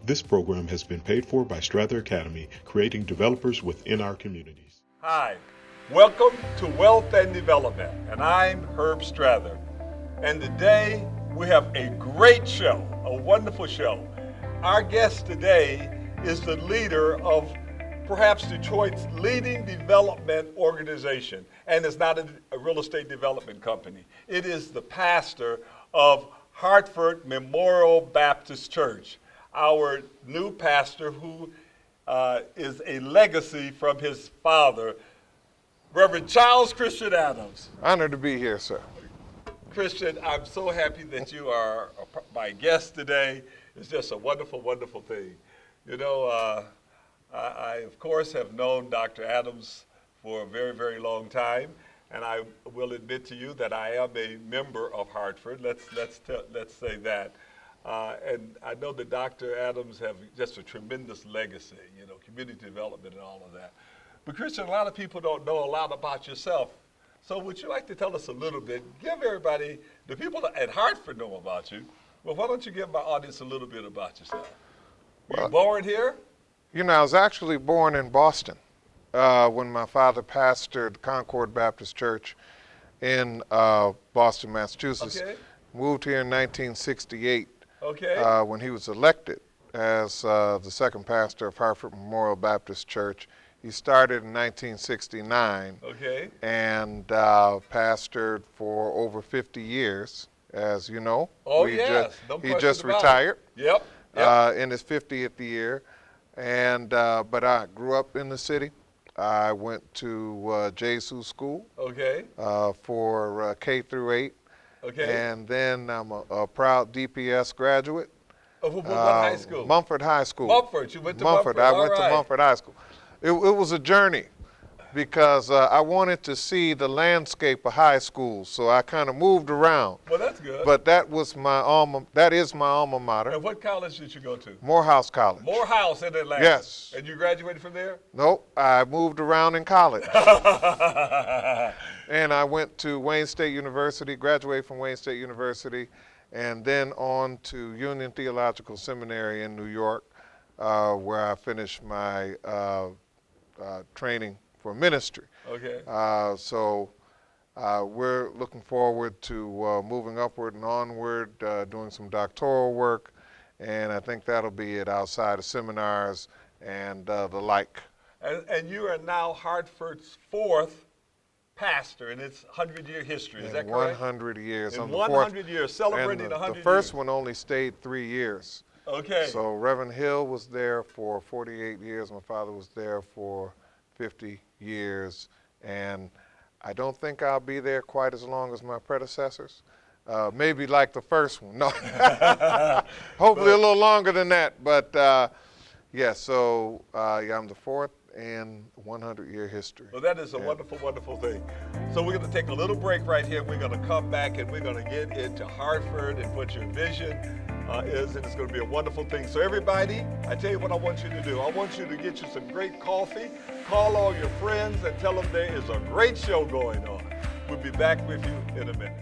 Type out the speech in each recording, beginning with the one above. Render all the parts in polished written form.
This program has been paid for by Strather Academy, creating developers within our communities. Hi, welcome to Wealth and Development, and I'm Herb Strather. And today we have a great show, a wonderful show. Our guest today is the leader of perhaps Detroit's leading development organization, and it's not a real estate development company. It is the pastor of Hartford Memorial Baptist Church, our new pastor who is a legacy from his father, Reverend Charles Christian Adams. Honored to be here, sir. Christian, I'm so happy that you are my guest today. It's just a wonderful, wonderful thing. You know, I of course have known Dr. Adams for a very, very long time, and I will admit to you that I am a member of Hartford. Let's say that. And I know that Dr. Adams have just a tremendous legacy, you know, community development and all of that. But Christian, a lot of people don't know a lot about yourself. So would you like to tell us a little bit, give everybody, the people at Hartford know about you, well, why don't you give my audience a little bit about yourself? Were you born here? You know, I was actually born in Boston when my father pastored Concord Baptist Church in Boston, Massachusetts. Okay. Moved here in 1968 Okay. when he was elected as the second pastor of Hartford Memorial Baptist Church. He started in 1969 Okay. and pastored for over 50 years, as you know. Oh, yes. No He question just about it. retired. Yep. Yep. In his 50th year, and but I grew up in the city. I went to Jesus School Okay. for K through 8, Okay. and then I'm a proud DPS graduate. Of what high school? Mumford High School. Mumford. You went to Mumford. Mumford. I went to Mumford High School. It was a journey because I wanted to see the landscape of high schools, so I kind of moved around. Well, that's good. But that is my alma mater, And what college did you go to? Morehouse College. Morehouse in Atlanta. Yes. And you graduated from there? Nope, I moved around in college. And I went to Wayne State University, graduated from Wayne State University, and then on to Union Theological Seminary in New York, where I finished my training for ministry. Okay. So we're looking forward to moving upward and onward, doing some doctoral work, and I think that'll be it outside of seminars and the like. And you are now Hartford's fourth pastor in its 100-year history. Is that correct? 100 years. In I'm the fourth, 100 years, celebrating and 100 the first years. one only stayed 3 years. Okay. So Reverend Hill was there for 48 years. My father was there for 50 years. And I don't think I'll be there quite as long as my predecessors. Maybe like the first one. No. Hopefully a little longer than that. But yeah, so yeah, I'm the fourth in 100-year history. Well, that is a wonderful, wonderful thing. So we're going to take a little break right here. We're going to come back and we're going to get into Hartford and what your vision is, and it's going to be a wonderful thing. So everybody, I tell you what I want you to do. I want you to get you some great coffee, call all your friends, and tell them there is a great show going on. We'll be back with you in a minute.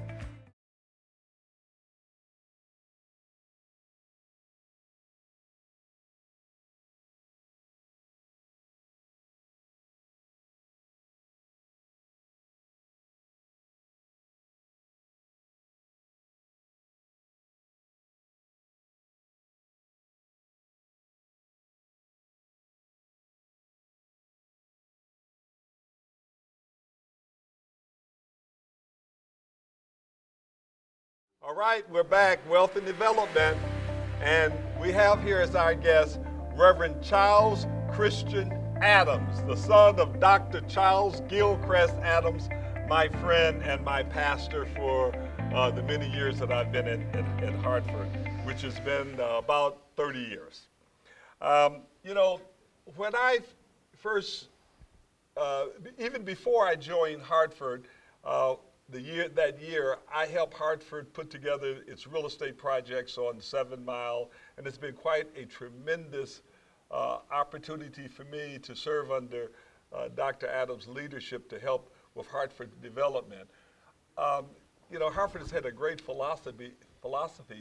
All right, we're back, Wealth and Development, and we have here as our guest Reverend Charles Christian Adams, the son of Dr. Charles Gilchrist Adams, my friend and my pastor for the many years that I've been in Hartford, which has been about 30 years. You know, when I first, even before I joined Hartford, that year, I helped Hartford put together its real estate projects on 7 Mile, and it's been quite a tremendous opportunity for me to serve under Dr. Adams' leadership to help with Hartford development. You know, Hartford has had a great philosophy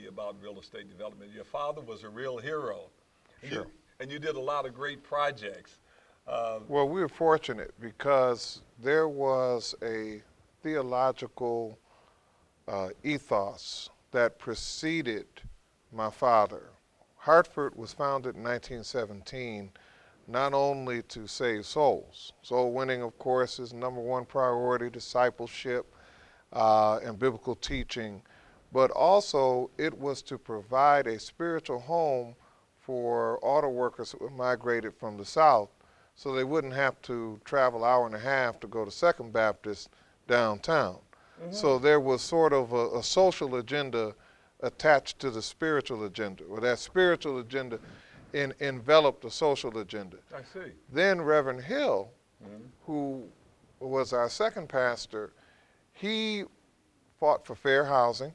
about real estate development. Your father was a real hero. Sure. And you did a lot of great projects. Well, we were fortunate because there was a theological ethos that preceded my father. Hartford was founded in 1917 not only to save souls. Soul winning, of course, is number one priority, discipleship and biblical teaching, but also it was to provide a spiritual home for auto workers who migrated from the South so they wouldn't have to travel an hour and a half to go to Second Baptist downtown. So there was sort of a social agenda attached to the spiritual agenda, or that spiritual agenda enveloped the social agenda. I see. Then Reverend Hill, who was our second pastor, he fought for fair housing.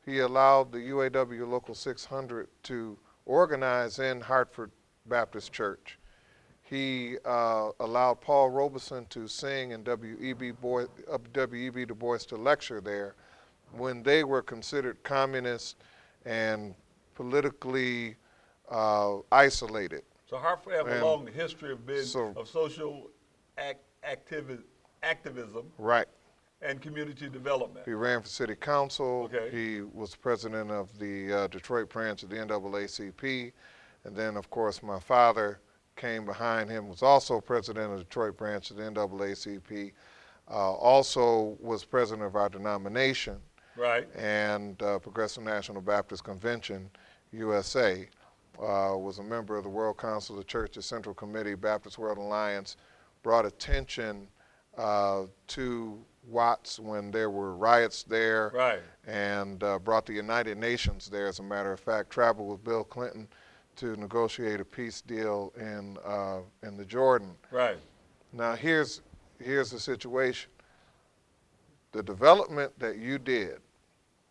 He allowed the UAW Local 600 to organize in Hartford Baptist Church. He allowed Paul Robeson to sing and W.E.B. Du Bois to lecture there when they were considered communist and politically isolated. So Hartford have a long history of being so- of social activism Right. and community development. He ran for city council. Okay. He was president of the Detroit branch of the NAACP. And then, of course, my father came behind him, was also president of the Detroit branch of the NAACP, also was president of our denomination Right. and Progressive National Baptist Convention, USA, was a member of the World Council of the Churches Central Committee, Baptist World Alliance, brought attention to Watts when there were riots there, Right. and brought the United Nations there, as a matter of fact, traveled with Bill Clinton to negotiate a peace deal in the Jordan. Right. Now here's the situation. The development that you did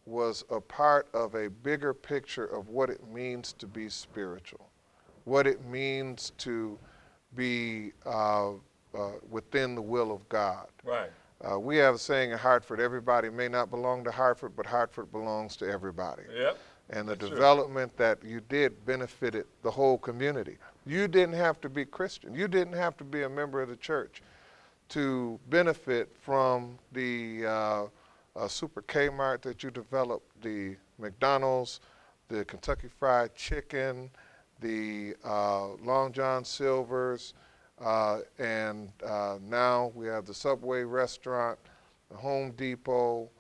was a part of a bigger picture of what it means to be spiritual, what it means to be within the will of God. Right. We have a saying in Hartford, everybody may not belong to Hartford, but Hartford belongs to everybody. Yep. And the That's true. development that you did benefited the whole community. You didn't have to be Christian. You didn't have to be a member of the church to benefit from the Super Kmart that you developed, the McDonald's, the Kentucky Fried Chicken, the Long John Silver's, and now we have the Subway restaurant, the Home Depot.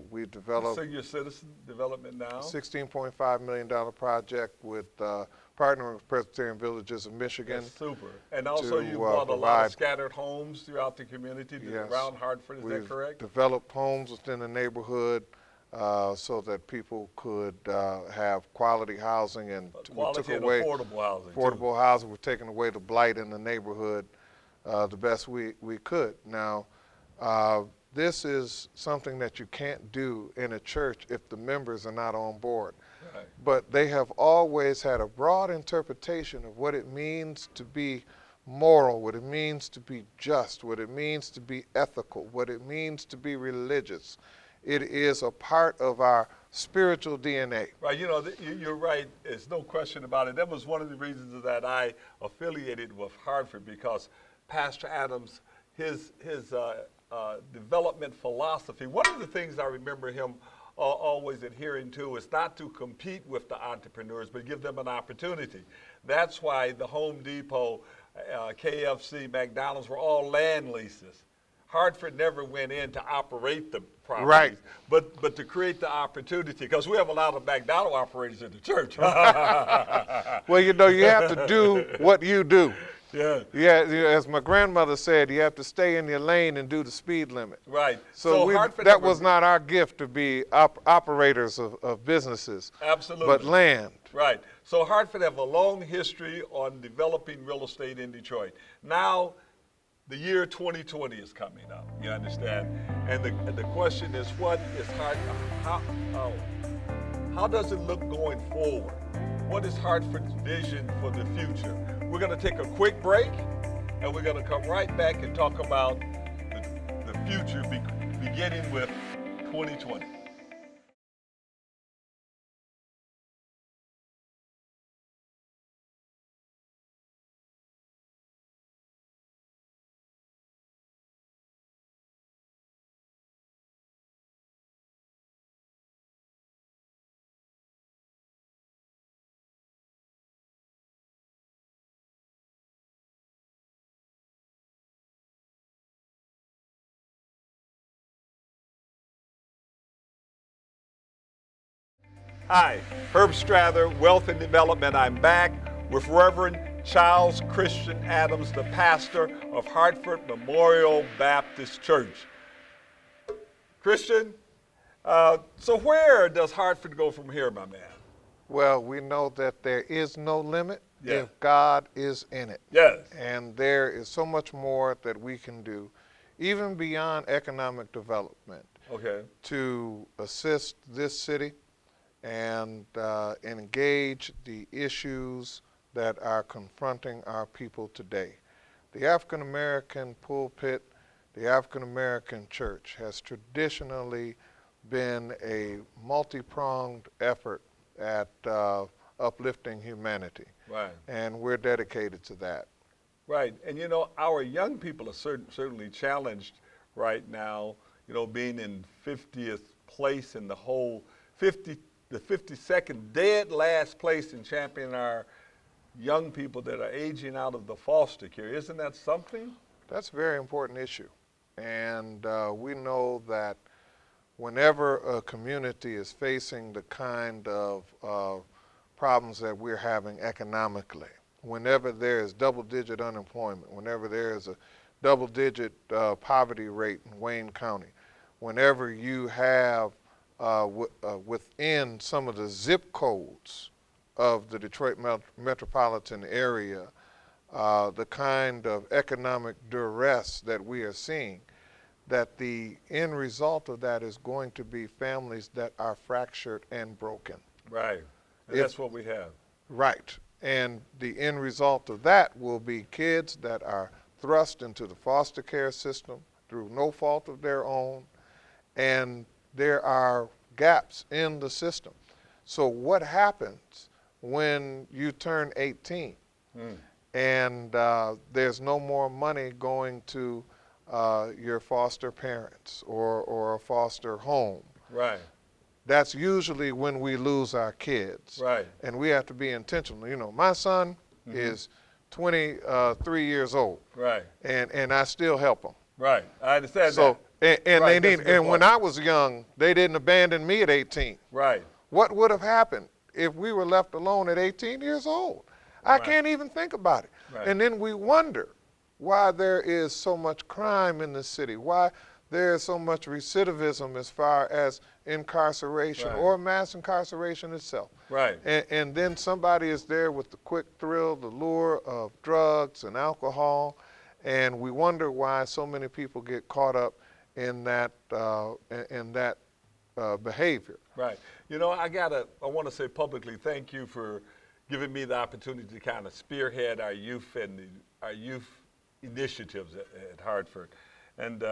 We developed Senior citizen development now. $16.5 million project with partnering with Presbyterian Villages of Michigan. That's super. And also to, you bought a lot provide- of scattered homes throughout the community Yes. around Hartford. Is that We've correct? developed homes within the neighborhood so that people could have quality housing, and we took Quality and away affordable housing. too. affordable housing. We're taking away the blight in the neighborhood the best we could. Now, this is something that you can't do in a church if the members are not on board. Right. But they have always had a broad interpretation of what it means to be moral, what it means to be just, what it means to be ethical, what it means to be religious. It is a part of our spiritual DNA. Right, you know, you're right. There's no question about it. That was one of the reasons that I affiliated with Hartford, because Pastor Adams, his development philosophy, one of the things I remember him always adhering to is not to compete with the entrepreneurs, but give them an opportunity. That's why the Home Depot, KFC, McDonald's were all land leases. Hartford never went in to operate the properties, Right. but to create the opportunity, because we have a lot of McDonald operators in the church. Well, you know, you have to do what you do. Yeah. Yeah, as my grandmother said, you have to stay in your lane and do the speed limit. Right. So Hartford that never- was not our gift to be operators of businesses, Absolutely. but land. Right. So Hartford have a long history on developing real estate in Detroit. Now, the year 2020 is coming up. You understand? And the question is, what is how does it look going forward? What is Hartford's vision for the future? We're going to take a quick break, and we're going to come right back and talk about the future beginning with 2020. Hi, Herb Strather, Wealth and Development. I'm back with Reverend Charles Christian Adams, the pastor of Hartford Memorial Baptist Church. Christian, so where does Hartford go from here, my man? Well, we know that there is no limit Yeah. if God is in it. Yes. And there is so much more that we can do, even beyond economic development, Okay. to assist this city and engage the issues that are confronting our people today. The African American pulpit, the African American church has traditionally been a multi-pronged effort at uplifting humanity. Right. And we're dedicated to that. Right. And you know, our young people are certainly challenged right now, you know, being in 50th place in the whole the 52nd dead last place in championing our young people that are aging out of the foster care. Isn't that something? That's a very important issue. And we know that whenever a community is facing the kind of problems that we're having economically, whenever there is double-digit unemployment, whenever there is a double-digit poverty rate in Wayne County, whenever you have within some of the zip codes of the Detroit metropolitan area, the kind of economic duress that we are seeing, that the end result of that is going to be families that are fractured and broken. Right. And that's what we have. Right. And the end result of that will be kids that are thrust into the foster care system through no fault of their own, and there are gaps in the system. So what happens when you turn 18 and there's no more money going to your foster parents or a foster home? Right. That's usually when we lose our kids. Right. And we have to be intentional. You know, my son is 23 years old. Right. And I still help him. Right. I understand So, that. and Right, they that's need, a good and when point. I was young, they didn't abandon me at 18. Right. What would have happened if we were left alone at 18 years old? I can't even think about it. Right. And then we wonder why there is so much crime in the city, why there is so much recidivism as far as incarceration Right. or mass incarceration itself. Right. And then somebody is there with the quick thrill, the lure of drugs and alcohol, and we wonder why so many people get caught up in that behavior. Right. You know, I want to say publicly thank you for giving me the opportunity to kind of spearhead our youth and our youth initiatives at Hartford. And,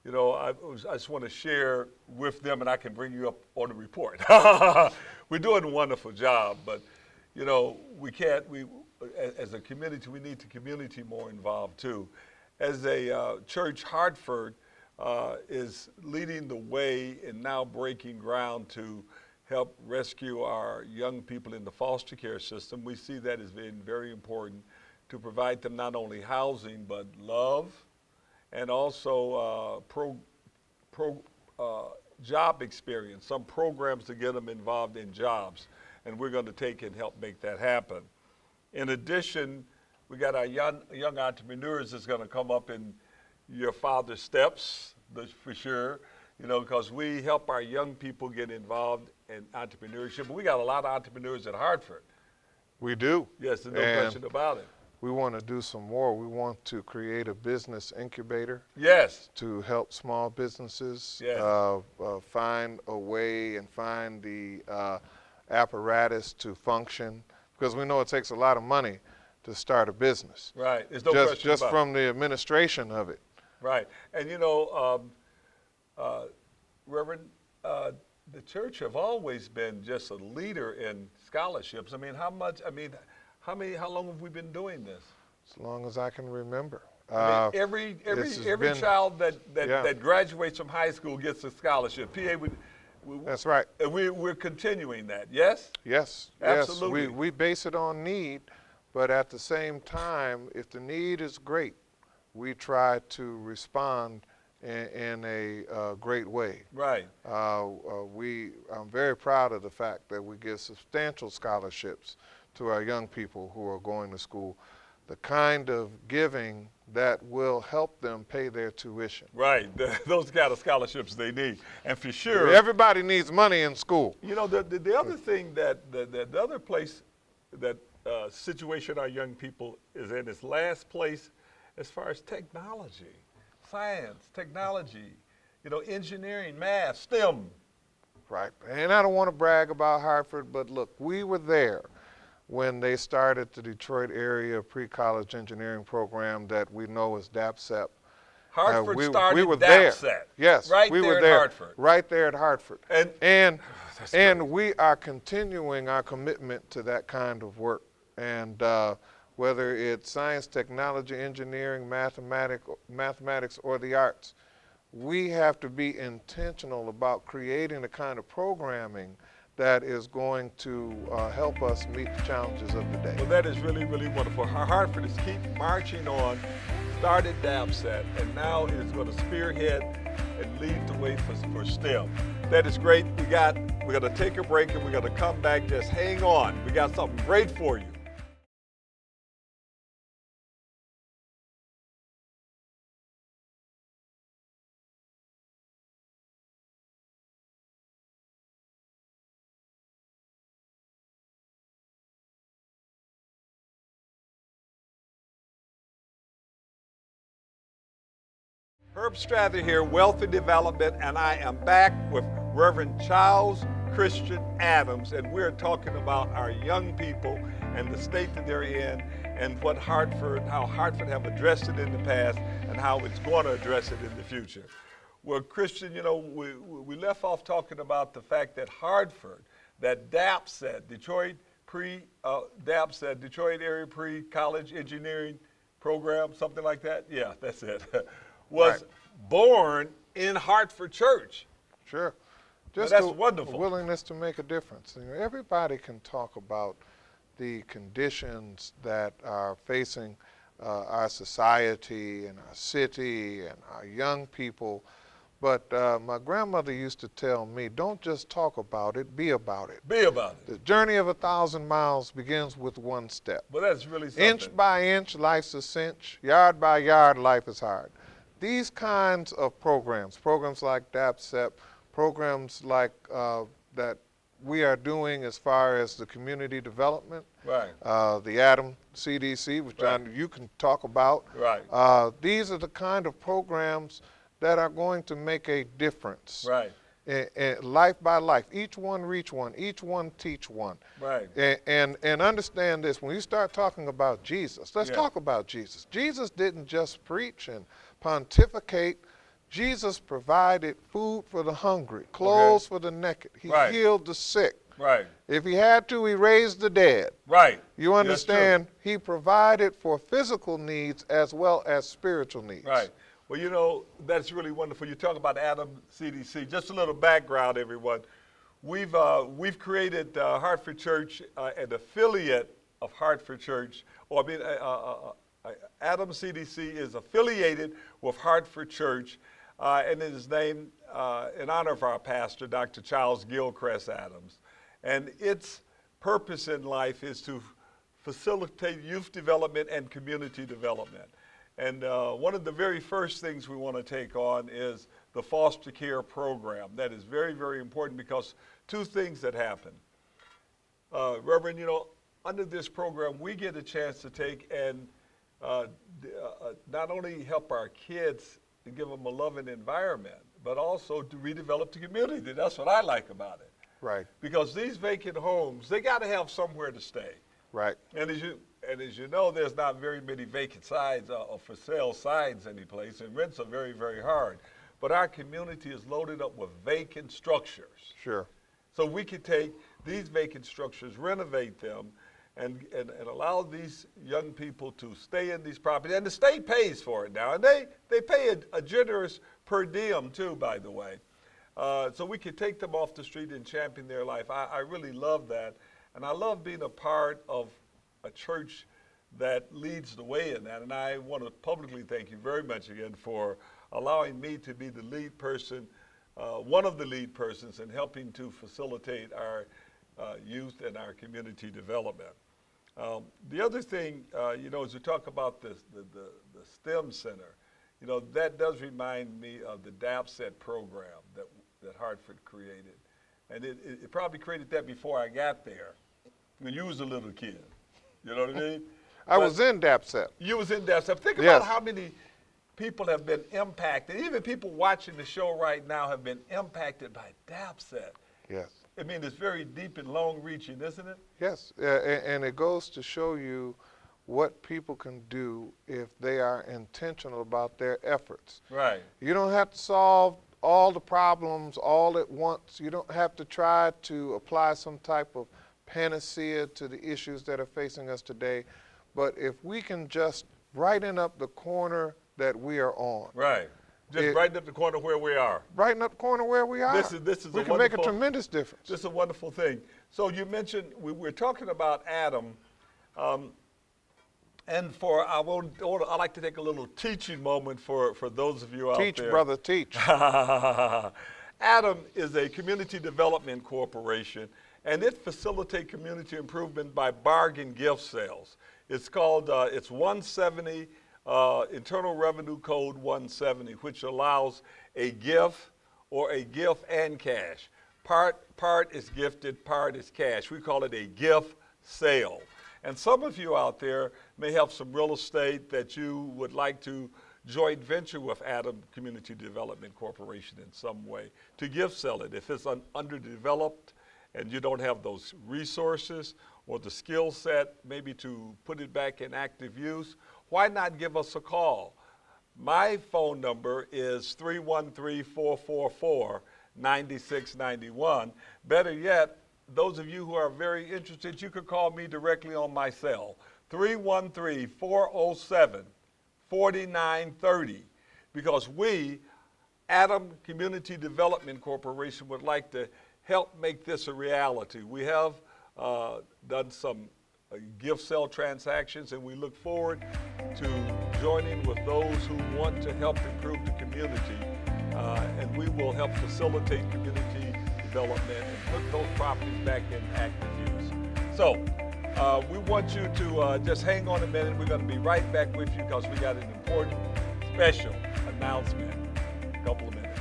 you know, I just want to share with them, and I can bring you up on the report. We're doing a wonderful job, but, you know, as a community, we need the community more involved too. As a church, Hartford is leading the way and now breaking ground to help rescue our young people in the foster care system. We see that as being very important to provide them not only housing, but love and also job experience, some programs to get them involved in jobs. And we're going to take and help make that happen. In addition, we got our young entrepreneurs that's going to come up in your father's steps, for sure, you know, because we help our young people get involved in entrepreneurship. But we got a lot of entrepreneurs at Hartford. We do. Yes, there's no And question about it. we want to do some more. We want to create a business incubator Yes. to help small businesses Yes. find a way and find the apparatus to function, because we know it takes a lot of money to start a business. Right. There's no question Just about from the administration of it. Right. And you know, Reverend, the church have always been just a leader in scholarships. I mean, how long have we been doing this? As long as I can remember. I mean, every child that Yeah. graduates from high school gets a scholarship. That's right. And we're continuing that. Yes. Yes. Absolutely. Yes. We base it on need, but at the same time, if the need is great, we try to respond in a great way. Right. I'm very proud of the fact that we give substantial scholarships to our young people who are going to school, the kind of giving that will help them pay their tuition. Right. Those kind of scholarships they need. And for sure, Everybody needs money in school. you know, the other thing that the other place that situation our young people is in is last place as far as technology, science, technology, you know, engineering, math, STEM. Right. And I don't want to brag about Hartford, but look, we were there when they started the Detroit area pre-college engineering program that we know as DAPSEP. Hartford we started were DAPSET. there. Yes, right we there were in there, Hartford. right there at Hartford. And And we are continuing our commitment to that kind of work. And whether it's science, technology, engineering, mathematics, or the arts, we have to be intentional about creating the kind of programming that is going to help us meet the challenges of the day. well, that is really, really wonderful. Hartford is keep marching on, started DAPSET, and now it is going to spearhead and lead the way for STEM. That is great. We're going to take a break and we're going to come back. Just hang on. We got something great for you. Herb Strather here, Wealth and Development, and I am back with Reverend Charles Christian Adams, and we're talking about our young people and the state that they're in, and how Hartford have addressed it in the past, and how it's going to address it in the future. Well, Christian, you know, we left off talking about the fact that Hartford, that DAPSET, Detroit Area Pre-College Engineering Program, something like that. Yeah, that's it. Was Right. born in Hartford Church. Sure. Well, Just that's a wonderful. willingness to make a difference. You know, everybody can talk about the conditions that are facing our society and our city and our young people, but my grandmother used to tell me, don't just talk about it, be about it. Be about it. The journey of 1,000 miles begins with one step. Well, that's really something. Inch by inch, life's a cinch. Yard by yard, life is hard. These kinds of programs like DAPSEP, programs like that we are doing as far as the community development, Right. the ADAM CDC, which Right. you can talk about. Right. These are the kind of programs that are going to make a difference. Right. Life by life, each one reach one, each one teach one. Right. And understand this, when you start talking about Jesus, let's Yeah. talk about Jesus. Jesus didn't just preach and pontificate. Jesus provided food for the hungry, clothes for the naked. He Right. healed the sick. Right. If he had to, he raised the dead. Right. You That's understand? He provided for physical needs as well as spiritual needs. true. Right. Well, you know, that's really wonderful. You talk about ADAM CDC. Just a little background, everyone. We've created Hartford Church, an affiliate of Hartford Church, or I mean, ADAM CDC is affiliated with Hartford Church, and it is named in honor of our pastor, Dr. Charles Gilchrist Adams. And its purpose in life is to facilitate youth development and community development. And one of the very first things we want to take on is the foster care program. That is very, very important because two things that happen. Reverend, you know, under this program, we get a chance to take and not only help our kids and give them a loving environment, but also to redevelop the community. That's what I like about it. Right, Because these vacant homes, they got to have somewhere to stay. right. And as you know, there's not very many vacant signs or for sale signs anyplace, and rents are very, very hard. But our community is loaded up with vacant structures. Sure. So we could take these vacant structures, renovate them, and allow these young people to stay in these properties. And the state pays for it now. And they pay a generous per diem too, by the way. So we could take them off the street and champion their life. I really love that. And I love being a part of a church that leads the way in that. And I want to publicly thank you very much again for allowing me to be the lead person, one of the lead persons in helping to facilitate our youth and our community development. The other thing, as we talk about the STEM Center, that does remind me of the DAPSET program that Hartford created. And it probably created that before I got there, when you was a little kid. You know what I mean? I was in DAPSET. You was in DAPSET. Think Yes. about how many people have been impacted. Even people watching the show right now have been impacted by DAPSET. Yes. I mean, it's very deep and long-reaching, isn't it? Yes, and it goes to show you what people can do if they are intentional about their efforts. Right. You don't have to solve all the problems all at once. You don't have to try to apply some type of panacea to the issues that are facing us today. But if we can just brighten up the corner that we are on. Right. Just right up the corner where we are. Brighten up the corner where we are. This is we a can make a wonderful- tremendous difference. This is a wonderful thing. So you mentioned, we're talking about Adam, and I'd like to take a little teaching moment for those of you out there. Teach, brother, teach. Adam is a community development corporation, and it facilitates community improvement by bargain gift sales. It's called, it's 170, Internal Revenue Code 170, which allows a gift or a gift and cash. Part is gifted, part is cash. We call it a gift sale. And some of you out there may have some real estate that you would like to joint venture with Adam Community Development Corporation in some way to gift sell it. If it's underdeveloped and you don't have those resources or the skill set maybe to put it back in active use, why not give us a call? My phone number is 313-444-9691. Better yet, those of you who are very interested, you could call me directly on my cell, 313-407-4930, because we, Adam Community Development Corporation, would like to help make this a reality. We have done some gift sale transactions, and we look forward to joining with those who want to help improve the community, and we will help facilitate community development and put those properties back in active use. So we want you to just hang on a minute. We're going to be right back with you because we got an important special announcement in a couple of minutes.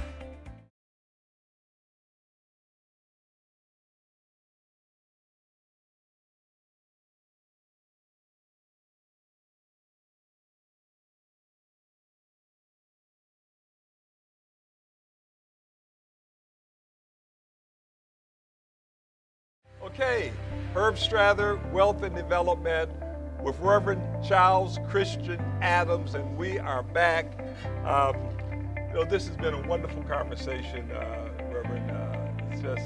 Okay, Herb Strather, Wealth and Development with Reverend Charles Christian Adams, and we are back. This has been a wonderful conversation, Reverend. It just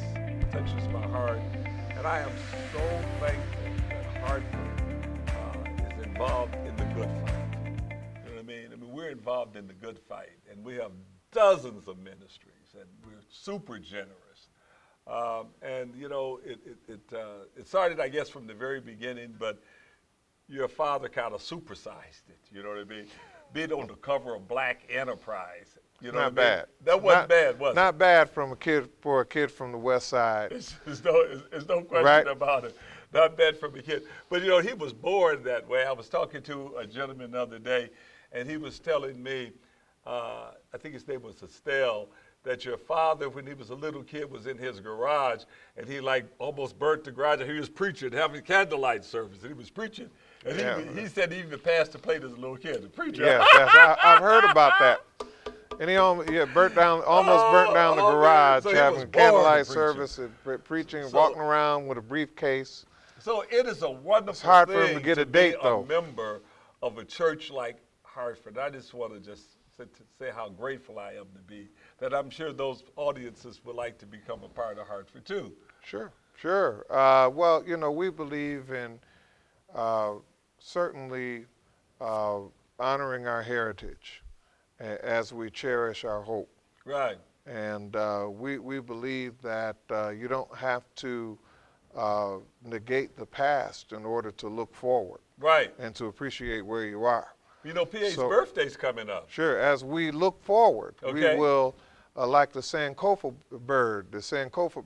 touches my heart, and I am so thankful that Hartford is involved in the good fight. You know what I mean? We're involved in the good fight, and we have dozens of ministries, and we're super generous. It started, I guess, from the very beginning, but your father kind of supersized it, you know what I mean? Being on the cover of Black Enterprise, you know Not what I mean? bad. That wasn't bad, was it? Not bad for a kid from the West Side. There's no question Right. about it. Not bad from a kid. But, he was born that way. I was talking to a gentleman the other day, and he was telling me, I think his name was Estelle, that your father, when he was a little kid, was in his garage, and he almost burnt the garage. And he was preaching, having candlelight service, and he was preaching. And he said he even passed the plate as a little kid, the preacher. Yes, I've heard about that. And he almost burnt down the garage, So he was having born candlelight to preach. service and preaching, So- walking around with a briefcase. So it is a wonderful It's hard thing for him to get a be date, though. a member of a church like Hartford. I just want to say how grateful I am to be, that I'm sure those audiences would like to become a part of Hartford too. Sure. Well, we believe in certainly honoring our heritage as we cherish our hope. Right. And we believe that you don't have to negate the past in order to look forward Right. and to appreciate where you are. You know, PA's So- birthday's coming up. Sure, as we look forward, Okay. we will, like the Sankofa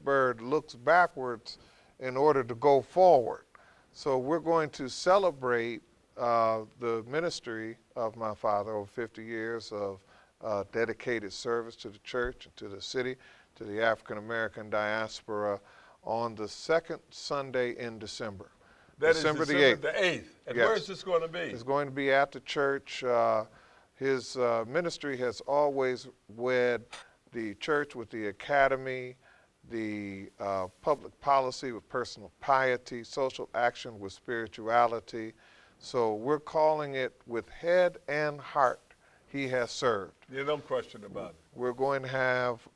bird looks backwards in order to go forward. So we're going to celebrate the ministry of my father over 50 years of dedicated service to the church, to the city, to the African American diaspora on the second Sunday in December. That is December the December 8th. the 8th. And Yes. where is this going to be? It's going to be at the church. His ministry has always wed the church with the academy, the public policy with personal piety, social action with spirituality. So we're calling it with head and heart he has served. Yeah, no question about it. We're going to have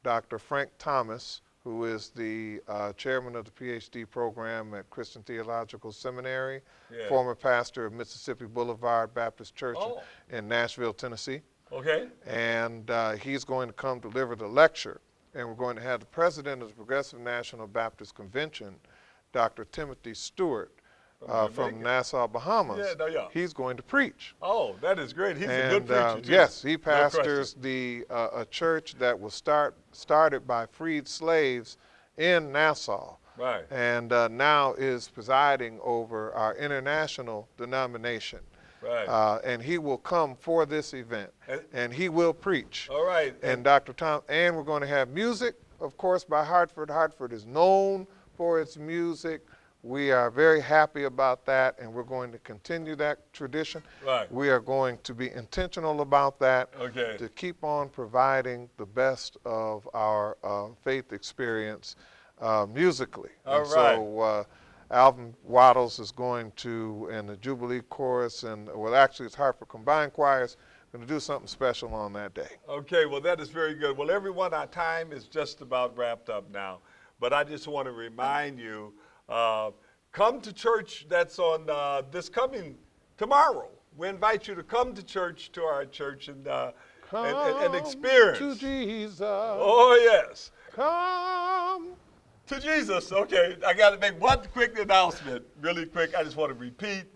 Dr. Frank Thomas, who is the chairman of the PhD program at Christian Theological Seminary, Yeah. former pastor of Mississippi Boulevard Baptist Church Oh. in Nashville, Tennessee. Okay? And he's going to come deliver the lecture. And we're going to have the president of the Progressive National Baptist Convention, Dr. Timothy Stewart, from Jamaica. Nassau, Bahamas. Yeah. He's going to preach. Oh, that is great. He's a good And preacher, too. yes, he No question. pastors a church that was started by freed slaves in Nassau, Right. and now is presiding over our international denomination. Right. And he will come for this event, and he will preach. All right. And Dr. Tom, and we're going to have music, of course, by Hartford. Hartford is known for its music. We are very happy about that, and we're going to continue that tradition. Right. We are going to be intentional about that, Okay. to keep on providing the best of our faith experience musically. All And right. So Alvin Waddles is going to, and the Jubilee Chorus, and well, actually it's Hartford Combined Choirs, going to do something special on that day. Okay, well, that is very good. Well, everyone, our time is just about wrapped up now. But I just want to remind you, come to church that's on this coming tomorrow. We invite you to come to church, to our church, and experience. To Jesus. Oh, yes. Come. To Jesus. Okay, I got to make one quick announcement, really quick. I just want to repeat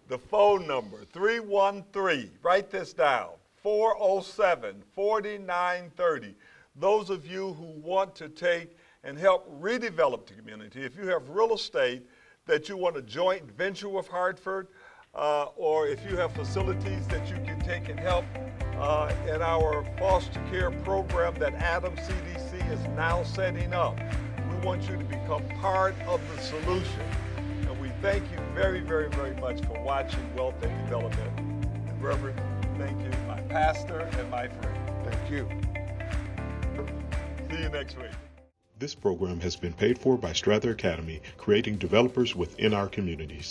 the phone number, 313, write this down, 407-4930. Those of you who want to take and help redevelop the community, if you have real estate that you want a joint venture with Hartford, or if you have facilities that you can take and help in our foster care program that Adams CDC is now setting up, we want you to become part of the solution. And we thank you very, very, very much for watching Wealth and Development. And Reverend, thank you, my pastor and my friend. Thank you. See you next week. This program has been paid for by Strather Academy, creating developers within our communities.